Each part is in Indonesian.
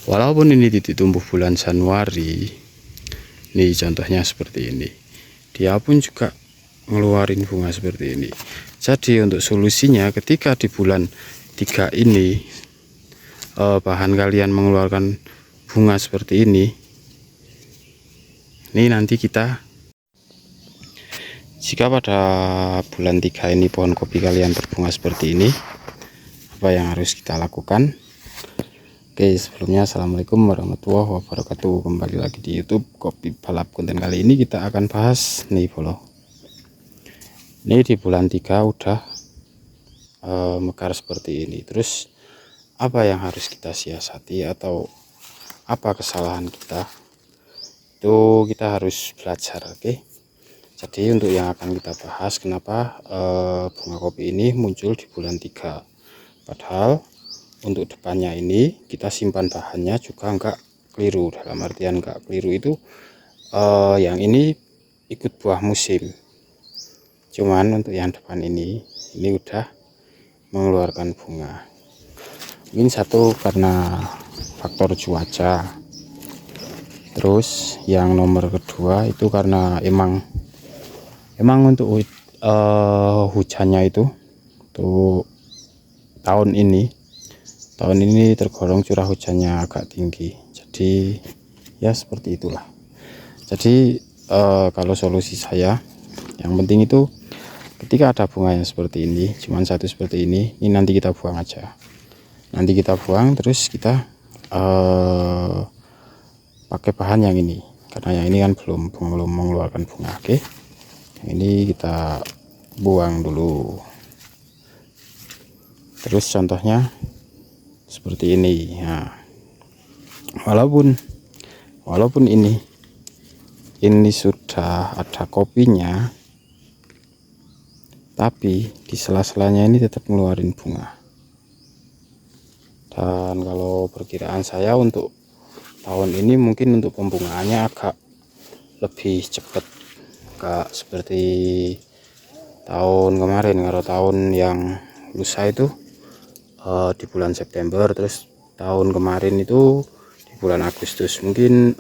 Walaupun ini titik tumbuh bulan Januari, nih contohnya seperti ini, dia pun juga ngeluarin bunga seperti ini. Jadi untuk solusinya, ketika di bulan 3 ini bahan kalian mengeluarkan bunga seperti ini nanti kita, jika pada bulan 3 ini pohon kopi kalian berbunga seperti ini, apa yang harus kita lakukan? Oke, sebelumnya assalamualaikum warahmatullahi wabarakatuh. Kembali lagi di YouTube Kopi Balap. Konten kali ini kita akan bahas nih bolo. Ini di bulan 3 udah mekar seperti ini. Terus apa yang harus kita siasati atau apa kesalahan kita? Itu kita harus belajar, oke? Jadi untuk yang akan kita bahas, kenapa bunga kopi ini muncul di bulan 3. Padahal untuk depannya ini kita simpan bahannya juga enggak keliru. Dalam artian enggak keliru itu yang ini ikut buah musim, cuman untuk yang depan ini udah mengeluarkan bunga. Mungkin satu karena faktor cuaca, terus yang nomor kedua itu karena emang untuk hujannya itu untuk tahun ini tergolong curah hujannya agak tinggi. Jadi ya seperti itulah. Jadi kalau solusi saya, yang penting itu ketika ada bunga yang seperti ini, cuman satu seperti ini nanti kita buang aja. Nanti kita buang, terus kita pakai bahan yang ini, karena yang ini kan belum mengeluarkan bunga. Oke, yang ini kita buang dulu. Terus contohnya seperti ini. Nah, walaupun ini sudah ada kopinya, tapi di sela-selanya ini tetap ngeluarin bunga. Dan kalau perkiraan saya untuk tahun ini mungkin untuk pembungaannya agak lebih cepat, enggak seperti tahun kemarin. Kalau tahun yang lusa itu di bulan September, terus tahun kemarin itu di bulan Agustus. Mungkin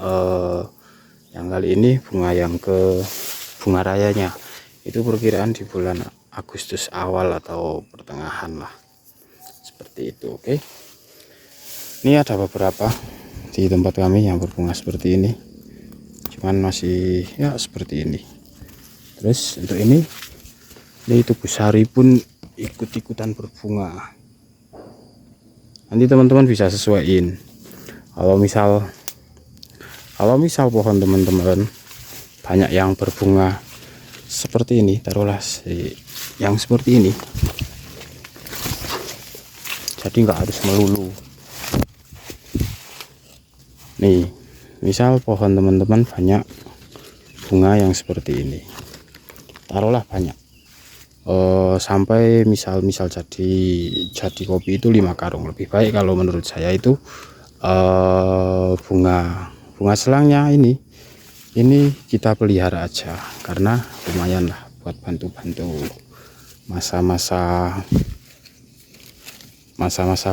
yang kali ini bunga rayanya itu perkiraan di bulan Agustus awal atau pertengahan lah, seperti itu. Oke, ini ada beberapa di tempat kami yang berbunga seperti ini, cuman masih ya seperti ini. Terus untuk ini tubuh sari pun ikut-ikutan berbunga. Nanti teman-teman bisa sesuaiin. Kalau misal pohon teman-teman banyak yang berbunga seperti ini, taruhlah yang seperti ini, jadi nggak harus melulu. Nih, misal pohon teman-teman banyak bunga yang seperti ini, taruhlah banyak, sampai misal jadi kopi itu 5 karung. Lebih baik kalau menurut saya itu bunga selangnya ini kita pelihara aja, karena lumayan lah buat bantu masa-masa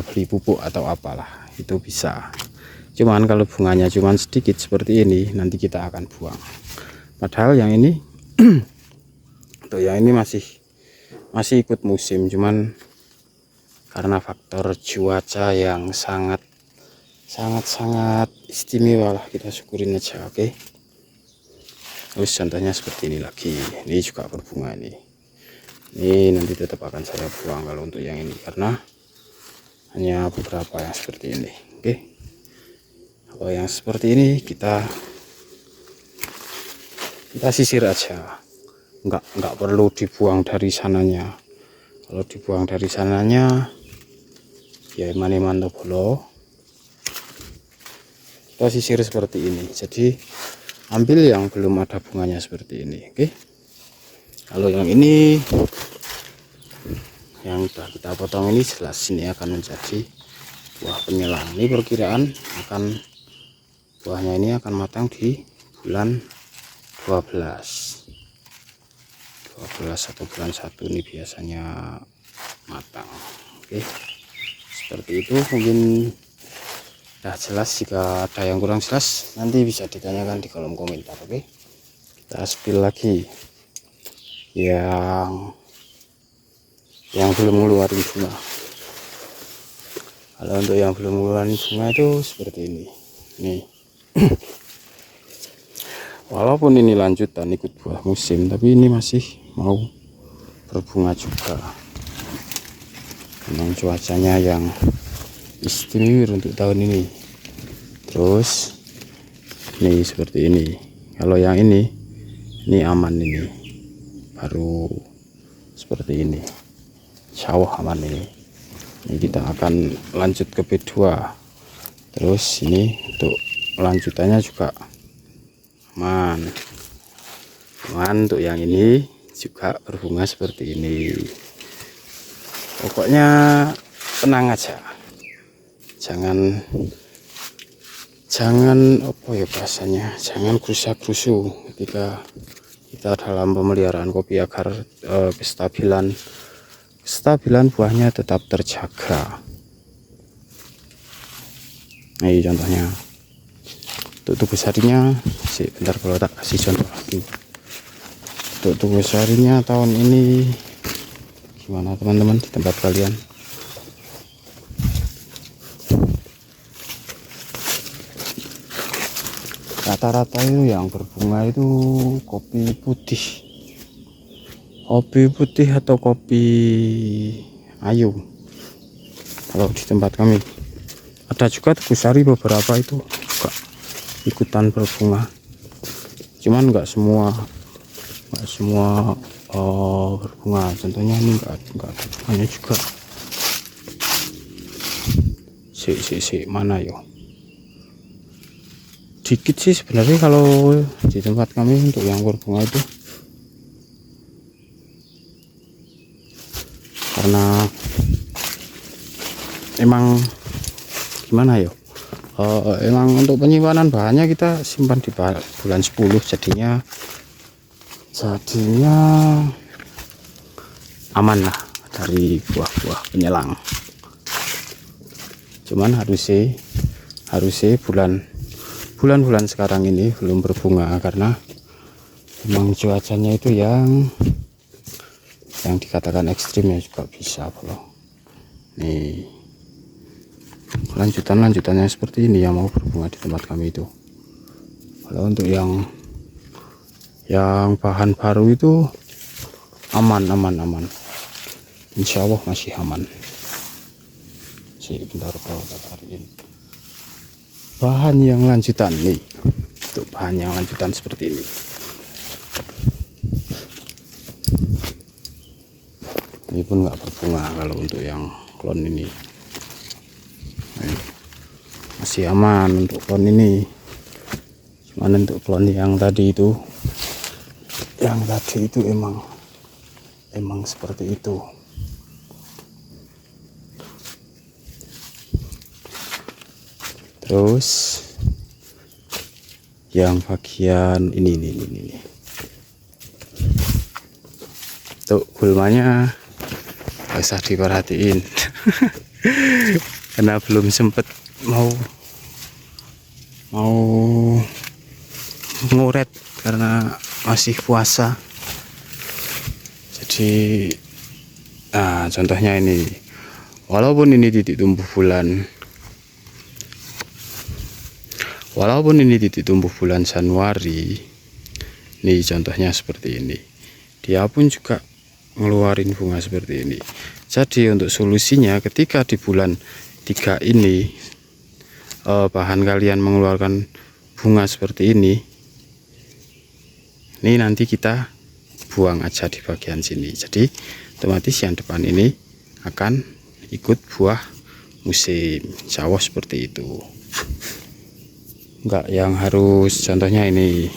beli pupuk atau apalah, itu bisa. Cuman kalau bunganya cuman sedikit seperti ini, nanti kita akan buang. Padahal yang ini untuk yang ini masih ikut musim, cuman karena faktor cuaca yang sangat istimewa lah, kita syukurin aja. Oke, terus contohnya seperti ini lagi, ini juga berbunga. Ini nanti tetap akan saya buang kalau untuk yang ini, karena hanya beberapa yang seperti ini. Oke, kalau yang seperti ini kita sisir aja, nggak perlu dibuang dari sananya. Kalau dibuang dari sananya ya mantap bolo. Kita sisir seperti ini, jadi ambil yang belum ada bunganya seperti ini. Oke, kalau yang ini yang sudah kita potong ini, jelas ini akan menjadi buah penyelang. Ini perkiraan buahnya ini akan matang di bulan 12 atau bulan 1 ini biasanya matang. Oke, seperti itu. Mungkin Nah, jelas. Jika ada yang kurang jelas nanti bisa ditanyakan di kolom komentar. Oke, kita spill lagi yang belum ngeluarin bunga. Kalau untuk yang belum ngeluarin bunga itu seperti ini nih. Walaupun ini lanjutan ikut buah musim, tapi ini masih mau berbunga juga. Memang cuacanya yang istimewa untuk tahun ini. Terus nih seperti ini. Kalau yang ini aman, ini baru seperti ini. Sawah aman ini. Ini kita akan lanjut ke B2. Terus ini untuk lanjutannya juga aman. Untuk yang ini juga berbunga seperti ini. Pokoknya tenang aja, jangan apa ya bahasanya, jangan gerusa-gerusu ketika kita dalam pemeliharaan kopi, agar kestabilan buahnya tetap terjaga. Nah, ini contohnya. Untuk tubuh sarinya sih, bentar kalau tak kasih contoh lagi. Untuk tubuh sarinya tahun ini gimana teman-teman di tempat kalian? Rata-rata itu yang berbunga itu kopi putih atau kopi ayu. Kalau di tempat kami ada juga tebu sari, beberapa itu juga ikutan berbunga, cuman nggak semua berbunga. Contohnya ini nggak ada bunganya juga. Mana yo, dikit sih sebenarnya kalau di tempat kami untuk yang berbunga itu, karena emang gimana yo, emang untuk penyimpanan bahannya kita simpan di bulan 10, jadinya aman lah dari buah-buah penyelang. Cuman harusnya bulan-bulan sekarang ini belum berbunga karena memang cuacanya itu yang dikatakan ekstrim ya, juga bisa kalau nih lanjutannya seperti ini yang mau berbunga di tempat kami itu. Kalau untuk yang bahan baru itu aman, insya Allah masih aman sih. Bentar kalau tariin bahan yang lanjutan nih. Untuk bahan yang lanjutan seperti ini, pun nggak berbunga. Kalau untuk yang klon ini masih aman untuk klon ini. Cuman untuk klon yang tadi itu emang seperti itu. Terus yang bagian ini tuh gulmanya gak usah diperhatiin karena belum sempet mau nguret karena masih puasa. Jadi contohnya ini, walaupun ini titik tumbuh bulan Januari, ini contohnya seperti ini, dia pun juga ngeluarin bunga seperti ini. Jadi untuk solusinya, ketika di bulan 3 ini bahan kalian mengeluarkan bunga seperti ini nanti kita buang aja di bagian sini. Jadi otomatis yang depan ini akan ikut buah musim, insya Allah seperti itu. Enggak yang harus, contohnya ini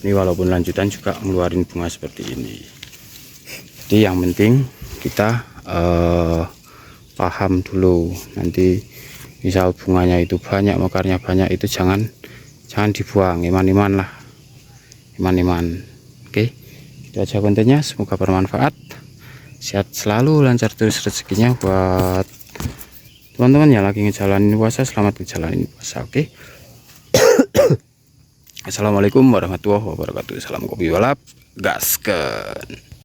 walaupun lanjutan juga ngeluarin bunga seperti ini. Jadi yang penting kita paham dulu, nanti misal bunganya itu banyak, mekarnya banyak, itu jangan dibuang, iman-iman lah, iman-iman. Oke, itu aja kontennya, semoga bermanfaat, sehat selalu, lancar terus rezekinya buat teman-teman yang lagi ngejalanin puasa, selamat ngejalanin puasa. Oke. Assalamualaikum warahmatullahi wabarakatuh. Salam kopi balap, gaskeun.